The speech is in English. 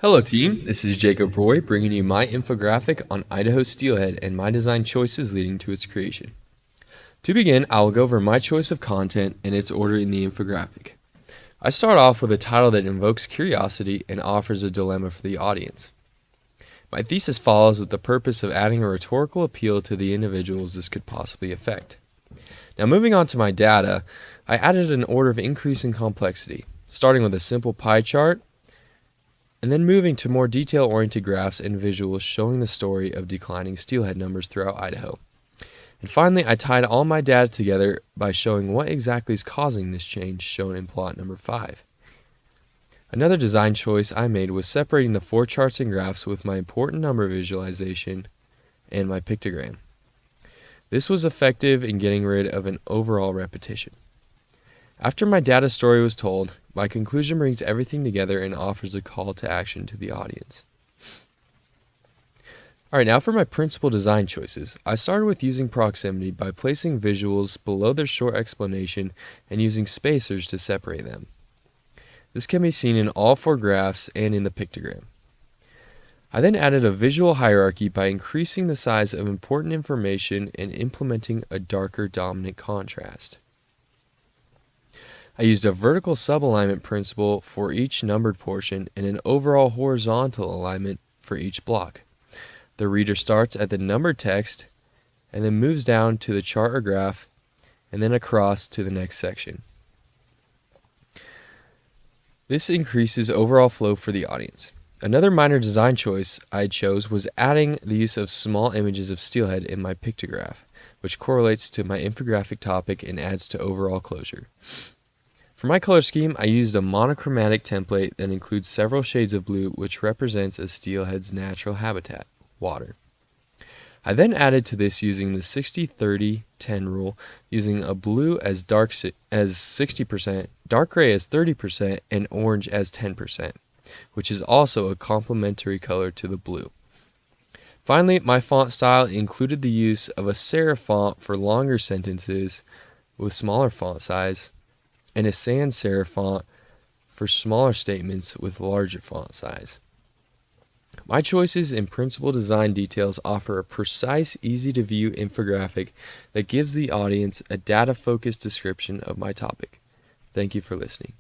Hello team, this is Jacob Roy bringing you my infographic on Idaho steelhead and my design choices leading to its creation. To begin, I will go over my choice of content and its order in the infographic. I start off with a title that invokes curiosity and offers a dilemma for the audience. My thesis follows with the purpose of adding a rhetorical appeal to the individuals this could possibly affect. Now moving on to my data, I added an order of increasing complexity, starting with a simple pie chart, and then moving to more detail-oriented graphs and visuals showing the story of declining steelhead numbers throughout Idaho. And finally, I tied all my data together by showing what exactly is causing this change shown in plot number 5. Another design choice I made was separating the 4 charts and graphs with my important number visualization and my pictogram. This was effective in getting rid of an overall repetition. After my data story was told, my conclusion brings everything together and offers a call to action to the audience. Alright, now for my principal design choices. I started with using proximity by placing visuals below their short explanation and using spacers to separate them. This can be seen in all 4 graphs and in the pictogram. I then added a visual hierarchy by increasing the size of important information and implementing a darker dominant contrast. I used a vertical subalignment principle for each numbered portion and an overall horizontal alignment for each block. The reader starts at the numbered text and then moves down to the chart or graph and then across to the next section. This increases overall flow for the audience. Another minor design choice I chose was adding the use of small images of steelhead in my pictograph, which correlates to my infographic topic and adds to overall closure. For my color scheme, I used a monochromatic template that includes several shades of blue, which represents a steelhead's natural habitat, water. I then added to this using the 60-30-10 rule, using a blue as 60%, dark gray as 30%, and orange as 10%, which is also a complementary color to the blue. Finally, my font style included the use of a serif font for longer sentences with smaller font size, and a sans serif font for smaller statements with larger font size. My choices and principal design details offer a precise, easy-to-view infographic that gives the audience a data-focused description of my topic. Thank you for listening.